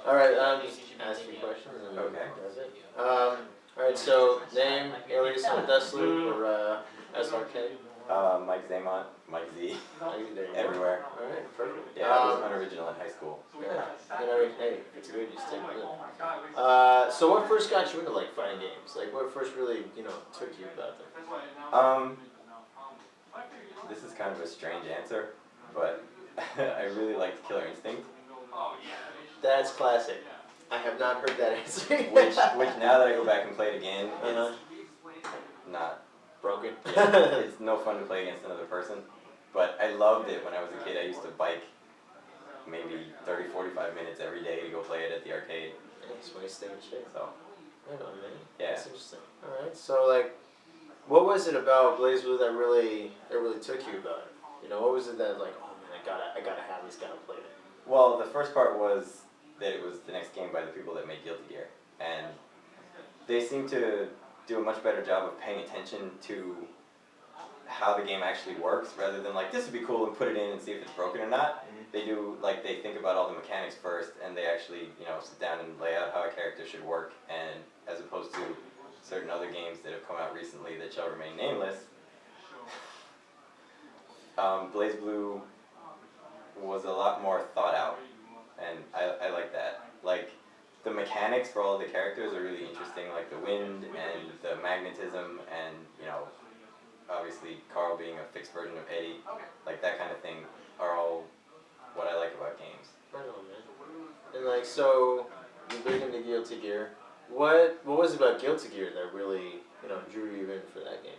All right, just ask you questions. And Okay. that's it. All right, so name, alias on Deathloop or SRK? Mike Zaimont, Mike Z, There you go. everywhere. All right, perfect. Yeah, I was unoriginal in high school. Yeah, hey, it's good. You stick with it. So what first got you into like fighting games? Like what first really took you about them? This is kind of a strange answer, but I really liked Killer Instinct. That's classic. I have not heard that answer. which now that I go back and play it again, it's not broken. Yeah, it's no fun to play against another person. But I loved it when I was a kid. I used to bike maybe 30, 45 minutes every day to go play it at the arcade. That's wasting shit. So, right on, man. Yeah. That's interesting. All right. So like, what was it about BlazBlue that really took you about it? You know, what was it that like, oh man, I gotta have this, gotta play it. Well, the first part was that it was the next game by the people that made Guilty Gear, and they seem to do a much better job of paying attention to how the game actually works, rather than like, this would be cool and put it in and see if it's broken or not. They do, like, they think about all the mechanics first, and they actually, sit down and lay out how a character should work, and as opposed to certain other games that have come out recently that shall remain nameless, BlazBlue was a lot more thought out, and I like that. Like, the mechanics for all of the characters are really interesting, like the wind and the magnetism and, obviously Carl being a fixed version of Eddie, like that kind of thing are all what I like about games. Right on, man. And like, so you're big into Guilty Gear. What was it about Guilty Gear that really, drew you in for that game?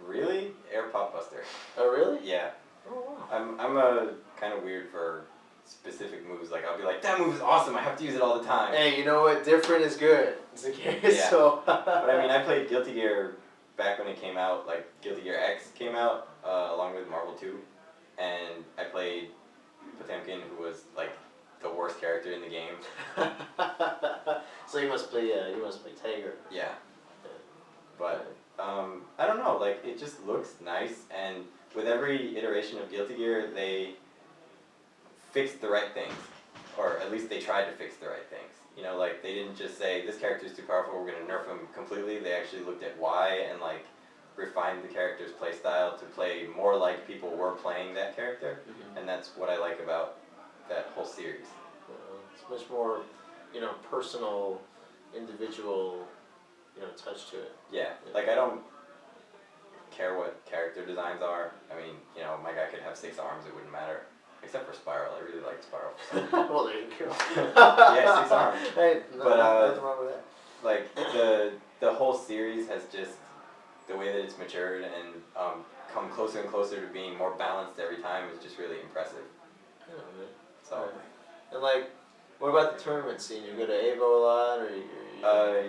Really? Air Pop Buster. Oh, really? Yeah. Oh, wow. I'm a kind of weird for specific moves. Like, I'll be like, that move is awesome, I have to use it all the time. Hey, you know what? Different is good. It's a game, Yeah. so. But I mean, I played Guilty Gear back when it came out, like Guilty Gear X came out, along with Marvel 2. And I played Potemkin, who was like the worst character in the game. So you must play Tiger. Yeah. But I don't know, like it just looks nice, and with every iteration of Guilty Gear, they fixed the right things, or at least they tried to fix the right things. Like they didn't just say this character is too powerful, we're gonna nerf him completely. They actually looked at why and like refined the character's playstyle to play more like people were playing that character, and that's what I like about that whole series. It's much more, personal, individual, touch to it. Yeah, like I don't care what character designs are. I mean, my guy could have 6 arms, it wouldn't matter. Except for Spiral, I really like Spiral. Well, there you go. Yeah, 6 arms. Hey, but nothing wrong with that. Like the whole series has just the way that it's matured and come closer and closer to being more balanced every time is just really impressive. Yeah, man. So. Right. And like, what about the tournament scene? You go to Evo a lot, or you?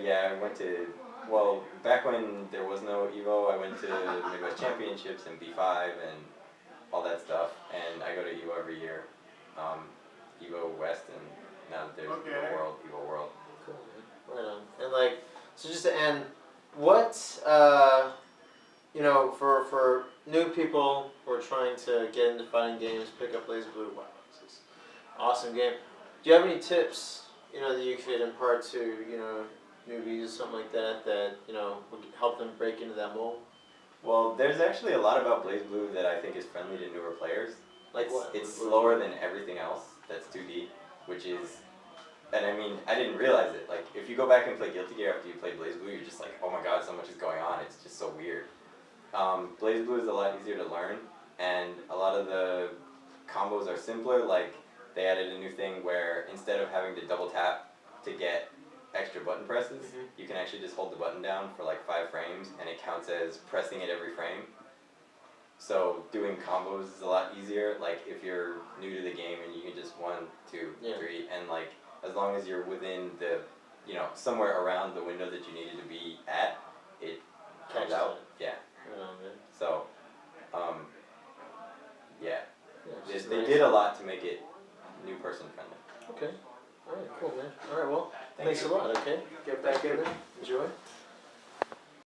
Yeah, I went to. Well, back when there was no Evo, I went to Midwest Championships and B5 and all that stuff, and I go to Evo every year. Evo West, and now that there's Evo World. Cool, man. Right on. And like, so just to end, what, for new people who are trying to get into fighting games, pick up BlazBlue, wow, this is an awesome game. Do you have any tips, that you could impart to, newbies or something like that, would help them break into that mold? Well, there's actually a lot about BlazBlue that I think is friendly to newer players. Like what? It's slower than everything else that's 2D, which is, and I mean, I didn't realize it. Like, if you go back and play Guilty Gear after you play BlazBlue, you're just like, oh my god, so much is going on. It's just so weird. BlazBlue is a lot easier to learn, and a lot of the combos are simpler. Like, they added a new thing where instead of having to double tap to get extra button presses, you can actually just hold the button down for like 5 frames, and it counts as pressing it every frame. So doing combos is a lot easier. Like if you're new to the game and you can just 1, 2, 3, and like as long as you're within the, somewhere around the window that you needed to be at, it comes out. Yeah. So, yeah. They did a lot to make it new person friendly. Okay. All right. Cool, man. All right. Well, thanks a lot. Okay. Get back in there. Enjoy.